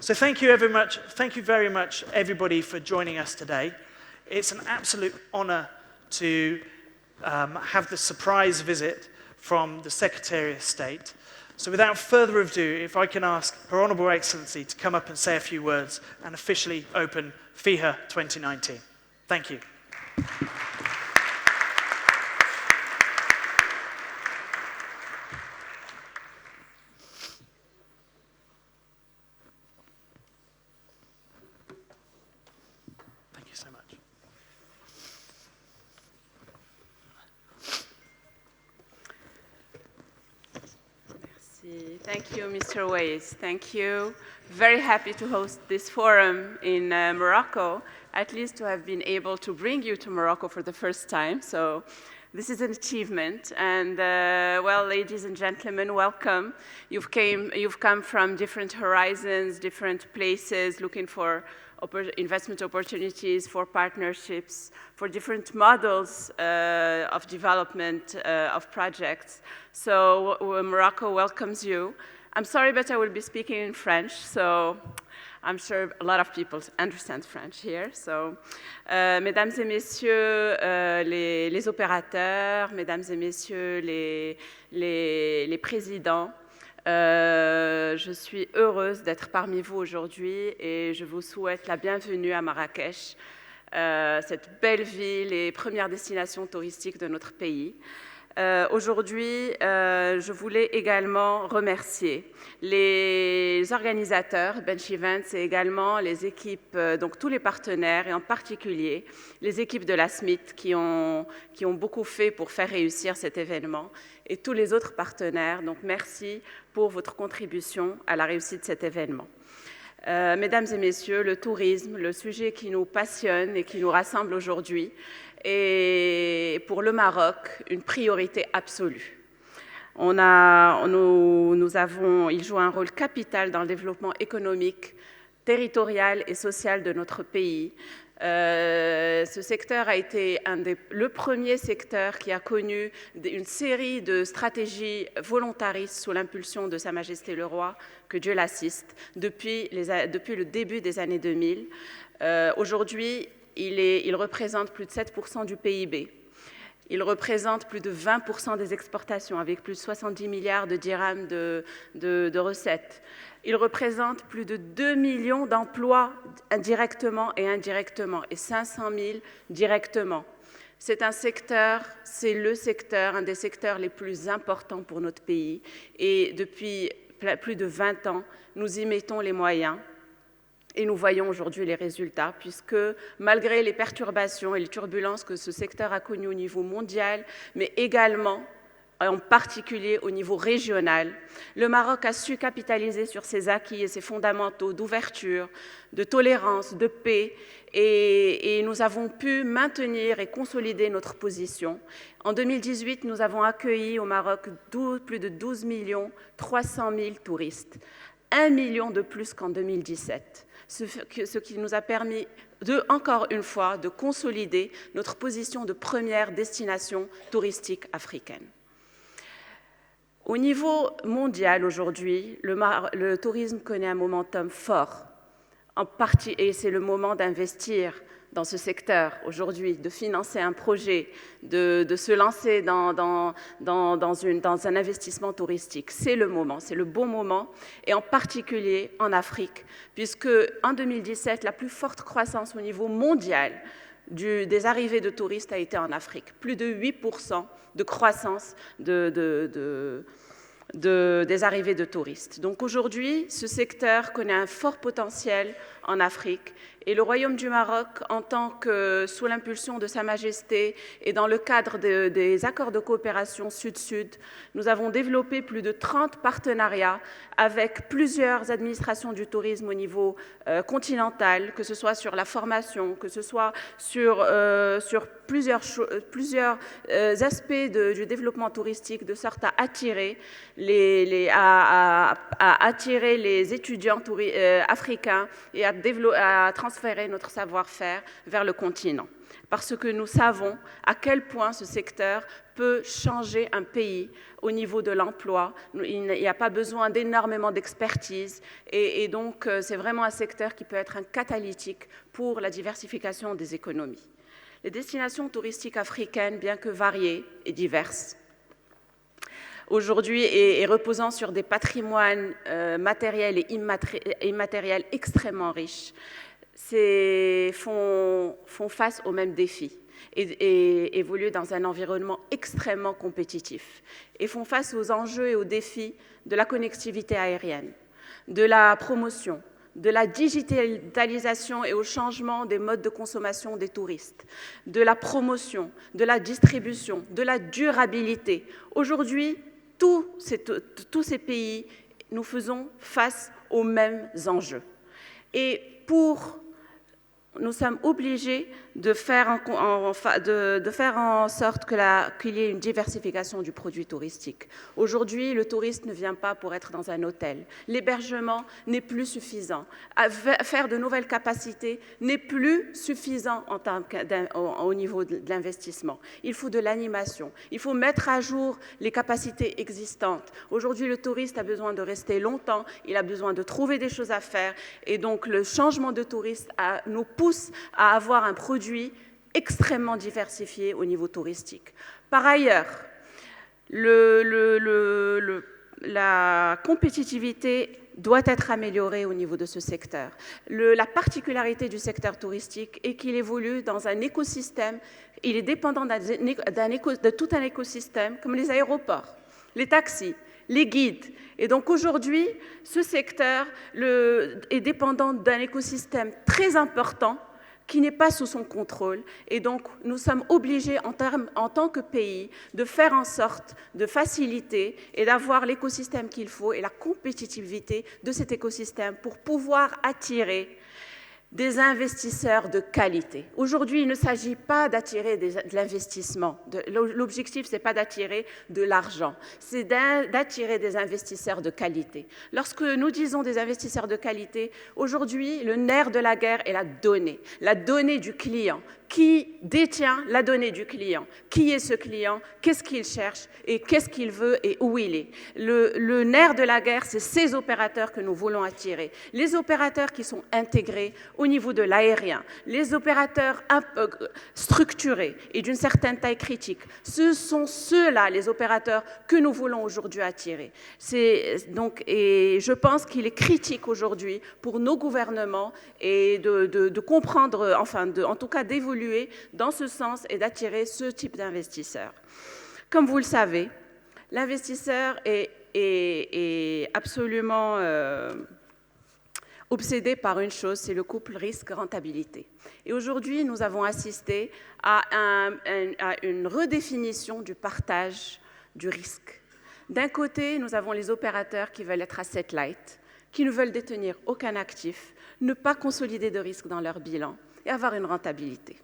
So thank you very much, everybody, for joining us today. It's an absolute honor to have the surprise visit from the Secretary of State. So without further ado, if I can ask Her Honourable Excellency to come up and say a few words and officially open FIHA 2019. Thank you. Thank you so much. Thank you, Mr. Weiss. Thank you. Very happy to host this forum in Morocco, at least to have been able to bring you to Morocco for the first time. So this is an achievement. And well, ladies and gentlemen, welcome. You've come from different horizons, different places, looking for investment opportunities, for partnerships, for different models of development of projects. So Morocco welcomes you. I'm sorry, but I will be speaking in French, so I'm sure a lot of people understand French here. So, mesdames et messieurs les opérateurs, mesdames et messieurs les présidents, je suis heureuse d'être parmi vous aujourd'hui et je vous souhaite la bienvenue à Marrakech, cette belle ville et première destination touristique de notre pays. Aujourd'hui, je voulais également remercier les organisateurs, Bench Events, et également les équipes, donc tous les partenaires, et en particulier les équipes de la SMIT qui ont beaucoup fait pour faire réussir cet événement, et tous les autres partenaires. Donc merci pour votre contribution à la réussite de cet événement. Mesdames et messieurs, le tourisme, le sujet qui nous passionne et qui nous rassemble aujourd'hui, est pour le Maroc une priorité absolue. Il joue un rôle capital dans le développement économique, territorial et social de notre pays. Ce secteur a été le premier secteur qui a connu une série de stratégies volontaristes sous l'impulsion de Sa Majesté le Roi, que Dieu l'assiste, depuis le début des années 2000. Aujourd'hui, il représente plus de 7% du PIB. Il représente plus de 20% des exportations, avec plus de 70 milliards de dirhams de recettes. Il représente plus de 2 millions d'emplois directement et indirectement, et 500 000 directement. C'est un secteur, c'est le secteur, un des secteurs les plus importants pour notre pays. Et depuis plus de 20 ans, nous y mettons les moyens. Et nous voyons aujourd'hui les résultats, puisque malgré les perturbations et les turbulences que ce secteur a connues au niveau mondial, mais également, en particulier au niveau régional, le Maroc a su capitaliser sur ses acquis et ses fondamentaux d'ouverture, de tolérance, de paix, et nous avons pu maintenir et consolider notre position. En 2018, nous avons accueilli au Maroc plus de 12 300 000 touristes, 1 million de plus qu'en 2017. Ce qui nous a permis, encore une fois, de consolider notre position de première destination touristique africaine. Au niveau mondial aujourd'hui, le tourisme connaît un momentum fort, et c'est le moment d'investir dans ce secteur aujourd'hui, de financer un projet, de se lancer dans un investissement touristique. C'est le moment, c'est le bon moment, et en particulier en Afrique, puisque en 2017, la plus forte croissance au niveau mondial des arrivées de touristes a été en Afrique. Plus de 8% de croissance des arrivées de touristes. Donc aujourd'hui, ce secteur connaît un fort potentiel en Afrique, et le Royaume du Maroc, en tant que sous l'impulsion de Sa Majesté et dans le cadre des accords de coopération Sud-Sud, nous avons développé plus de 30 partenariats avec plusieurs administrations du tourisme au niveau continental, que ce soit sur la formation, que ce soit sur plusieurs aspects du développement touristique, de sorte à attirer à attirer les étudiants africains et à transférer notre savoir-faire vers le continent. Parce que nous savons à quel point ce secteur peut changer un pays au niveau de l'emploi. Il n'y a pas besoin d'énormément d'expertise et donc c'est vraiment un secteur qui peut être un catalytique pour la diversification des économies. Les destinations touristiques africaines, bien que variées et diverses, aujourd'hui et reposant sur des patrimoines matériels et immatériels extrêmement riches, font face aux mêmes défis et évoluent dans un environnement extrêmement compétitif et font face aux enjeux et aux défis de la connectivité aérienne, de la promotion, de la digitalisation et au changement des modes de consommation des touristes, de la promotion, de la distribution, de la durabilité. Aujourd'hui, tous ces pays, nous faisons face aux mêmes enjeux. Et nous sommes obligés de faire en sorte qu'il y ait une diversification du produit touristique. Aujourd'hui, le touriste ne vient pas pour être dans un hôtel. L'hébergement n'est plus suffisant. Faire de nouvelles capacités n'est plus suffisant au niveau de l'investissement. Il faut de l'animation. Il faut mettre à jour les capacités existantes. Aujourd'hui, le touriste a besoin de rester longtemps. Il a besoin de trouver des choses à faire. Et donc, le changement de touriste nous pousse à avoir un produit extrêmement diversifié au niveau touristique. Par ailleurs, la compétitivité doit être améliorée au niveau de ce secteur. La particularité du secteur touristique est qu'il évolue dans un écosystème, il est dépendant de tout un écosystème comme les aéroports, les taxis, les guides. Et donc aujourd'hui, ce secteur est dépendant d'un écosystème très important qui n'est pas sous son contrôle. Et donc, nous sommes obligés, en tant que pays, de faire en sorte de faciliter et d'avoir l'écosystème qu'il faut et la compétitivité de cet écosystème pour pouvoir attirer des investisseurs de qualité. Aujourd'hui, il ne s'agit pas d'attirer de l'investissement. L'objectif, ce n'est pas d'attirer de l'argent, c'est d'attirer des investisseurs de qualité. Lorsque nous disons des investisseurs de qualité, aujourd'hui, le nerf de la guerre est la donnée du client. Qui détient la donnée du client? Qui est ce client? Qu'est-ce qu'il cherche? Et qu'est-ce qu'il veut et où il est? Le nerf de la guerre, c'est ces opérateurs que nous voulons attirer. Les opérateurs qui sont intégrés au niveau de l'aérien, les opérateurs structurés et d'une certaine taille critique, ce sont ceux-là, les opérateurs que nous voulons aujourd'hui attirer. Et je pense qu'il est critique aujourd'hui pour nos gouvernements et de comprendre, en tout cas d'évoluer dans ce sens et d'attirer ce type d'investisseurs. Comme vous le savez, l'investisseur est absolument obsédé par une chose, c'est le couple risque-rentabilité. Et aujourd'hui, nous avons assisté à une redéfinition du partage du risque. D'un côté, nous avons les opérateurs qui veulent être asset light, qui ne veulent détenir aucun actif, ne pas consolider de risque dans leur bilan et avoir une rentabilité.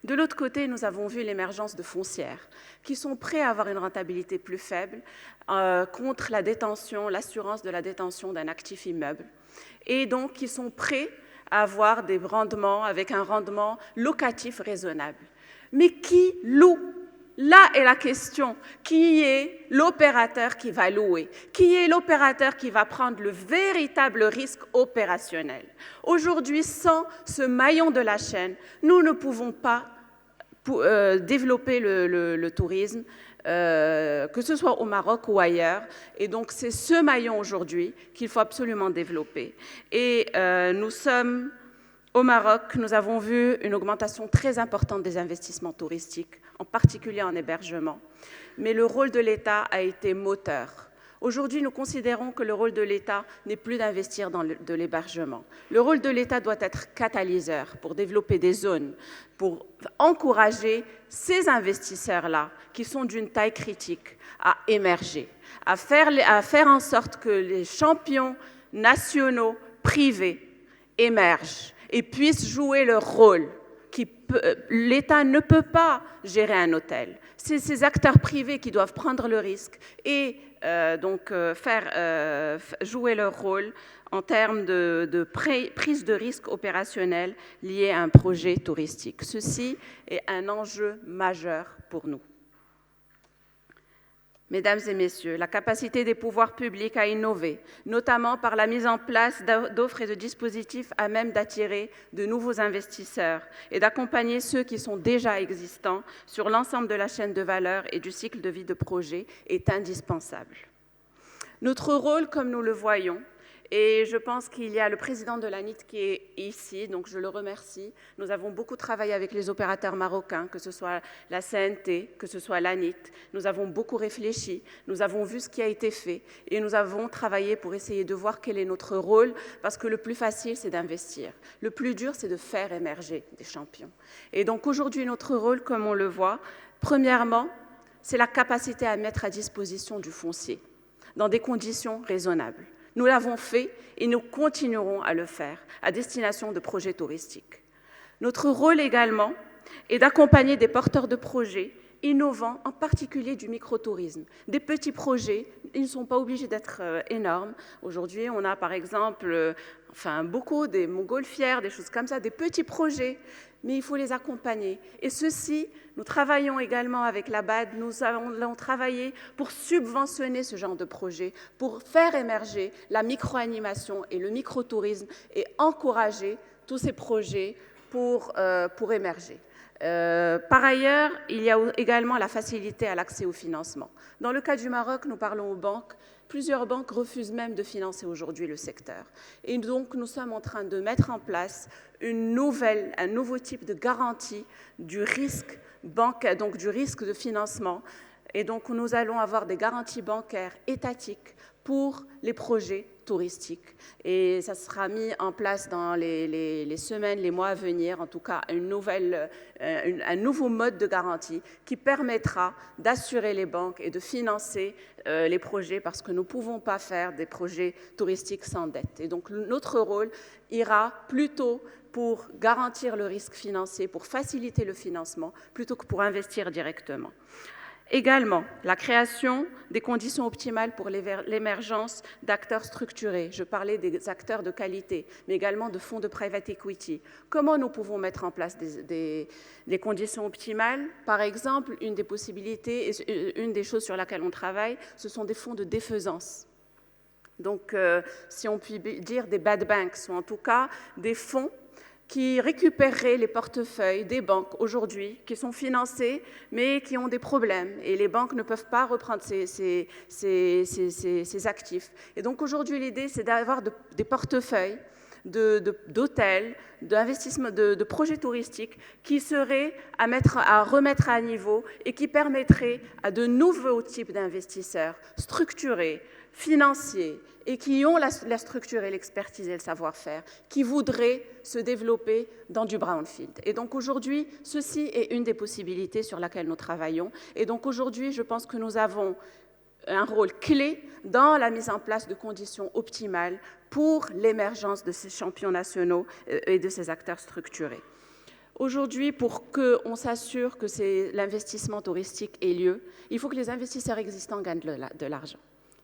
De l'autre côté, nous avons vu l'émergence de foncières qui sont prêts à avoir une rentabilité plus faible contre la détention, l'assurance de la détention d'un actif immeuble et donc qui sont prêts à avoir des rendements avec un rendement locatif raisonnable. Mais qui loue? Là est la question. Qui est l'opérateur qui va louer? Qui est l'opérateur qui va prendre le véritable risque opérationnel? Aujourd'hui, sans ce maillon de la chaîne, nous ne pouvons pas développer le tourisme, que ce soit au Maroc ou ailleurs. Et donc, c'est ce maillon aujourd'hui qu'il faut absolument développer. Et nous sommes au Maroc, nous avons vu une augmentation très importante des investissements touristiques, en particulier en hébergement. Mais le rôle de l'État a été moteur. Aujourd'hui, nous considérons que le rôle de l'État n'est plus d'investir dans de l'hébergement. Le rôle de l'État doit être catalyseur pour développer des zones, pour encourager ces investisseurs-là, qui sont d'une taille critique, à émerger, à faire en sorte que les champions nationaux privés émergent et puissent jouer leur rôle l'État ne peut pas gérer un hôtel. C'est ces acteurs privés qui doivent prendre le risque et jouer leur rôle en termes de prise de risque opérationnel lié à un projet touristique. Ceci est un enjeu majeur pour nous. Mesdames et messieurs, la capacité des pouvoirs publics à innover, notamment par la mise en place d'offres et de dispositifs à même d'attirer de nouveaux investisseurs et d'accompagner ceux qui sont déjà existants sur l'ensemble de la chaîne de valeur et du cycle de vie de projet, est indispensable. Notre rôle, comme nous le voyons, et je pense qu'il y a le président de l'ANIT qui est ici, donc je le remercie. Nous avons beaucoup travaillé avec les opérateurs marocains, que ce soit la CNT, que ce soit l'ANIT. Nous avons beaucoup réfléchi, nous avons vu ce qui a été fait et nous avons travaillé pour essayer de voir quel est notre rôle, parce que le plus facile, c'est d'investir. Le plus dur, c'est de faire émerger des champions. Et donc aujourd'hui, notre rôle, comme on le voit, premièrement, c'est la capacité à mettre à disposition du foncier dans des conditions raisonnables. Nous l'avons fait et nous continuerons à le faire à destination de projets touristiques. Notre rôle également est d'accompagner des porteurs de projets innovants, en particulier du microtourisme. Des petits projets, ils ne sont pas obligés d'être énormes. Aujourd'hui, on a par exemple beaucoup des montgolfières, des choses comme ça, des petits projets, mais il faut les accompagner. Et ceci, nous travaillons également avec la BAD, nous allons travailler pour subventionner ce genre de projet, pour faire émerger la micro-animation et le microtourisme et encourager tous ces projets pour émerger. Par ailleurs, il y a également la facilité à l'accès au financement. Dans le cas du Maroc, nous parlons aux banques. Plusieurs banques refusent même de financer aujourd'hui le secteur. Et donc, nous sommes en train de mettre en place un nouveau type de garantie du risque bancaire, donc du risque de financement. Et donc, nous allons avoir des garanties bancaires étatiques pour les projets touristiques. Et ça sera mis en place dans les semaines, les mois à venir, en tout cas un nouveau mode de garantie qui permettra d'assurer les banques et de financer les projets, parce que nous ne pouvons pas faire des projets touristiques sans dette. Et donc notre rôle ira plutôt pour garantir le risque financier, pour faciliter le financement, plutôt que pour investir directement. Également, la création des conditions optimales pour l'émergence d'acteurs structurés. Je parlais des acteurs de qualité, mais également de fonds de private equity. Comment nous pouvons mettre en place des conditions optimales? Par exemple, une des possibilités, une des choses sur laquelle on travaille, ce sont des fonds de défaisance. Donc, si on peut dire des bad banks, ou en tout cas des fonds qui récupéreraient les portefeuilles des banques aujourd'hui, qui sont financés, mais qui ont des problèmes. Et les banques ne peuvent pas reprendre ces actifs. Et donc aujourd'hui, l'idée, c'est d'avoir des portefeuilles d'hôtels, d'investissements, de projets touristiques qui seraient à remettre à niveau et qui permettraient à de nouveaux types d'investisseurs structurés, financiers, et qui ont la structure et l'expertise et le savoir-faire, qui voudraient se développer dans du brownfield. Et donc aujourd'hui, ceci est une des possibilités sur laquelle nous travaillons. Et donc aujourd'hui, je pense que nous avons un rôle clé dans la mise en place de conditions optimales pour l'émergence de ces champions nationaux et de ces acteurs structurés. Aujourd'hui, pour qu'on s'assure que l'investissement touristique ait lieu, il faut que les investisseurs existants gagnent de l'argent.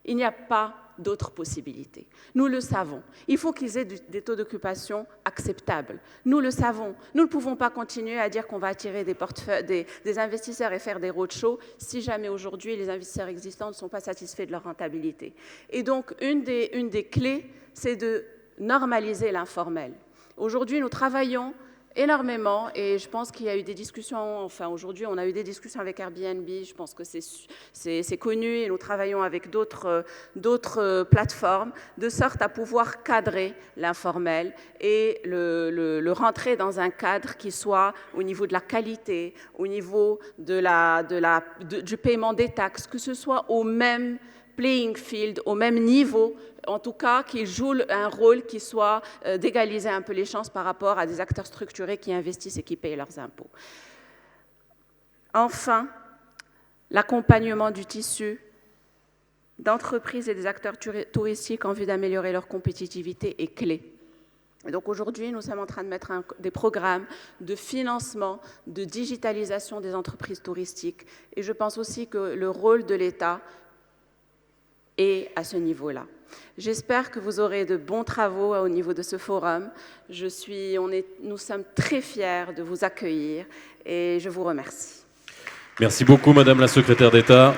Il n'y a pas d'autres possibilités. Nous le savons. Il faut qu'ils aient des taux d'occupation acceptables. Nous le savons. Nous ne pouvons pas continuer à dire qu'on va attirer des investisseurs et faire des roadshows si jamais aujourd'hui les investisseurs existants ne sont pas satisfaits de leur rentabilité. Et donc, une des clés, c'est de normaliser l'informel. Aujourd'hui, nous travaillons énormément, et je pense qu'il y a eu des discussions, enfin aujourd'hui on a eu des discussions avec Airbnb, je pense que c'est connu, et nous travaillons avec d'autres plateformes, de sorte à pouvoir cadrer l'informel et le rentrer dans un cadre qui soit au niveau de la qualité, au niveau du paiement des taxes, que ce soit au même playing field, au même niveau, en tout cas qu'ils jouent un rôle qui soit d'égaliser un peu les chances par rapport à des acteurs structurés qui investissent et qui payent leurs impôts. Enfin, l'accompagnement du tissu d'entreprises et des acteurs touristiques en vue d'améliorer leur compétitivité est clé. Et donc aujourd'hui, nous sommes en train de mettre des programmes de financement, de digitalisation des entreprises touristiques. Et je pense aussi que le rôle de l'État est à ce niveau-là. J'espère que vous aurez de bons travaux au niveau de ce forum. Nous sommes très fiers de vous accueillir et je vous remercie. Merci beaucoup, Madame la Secrétaire d'État.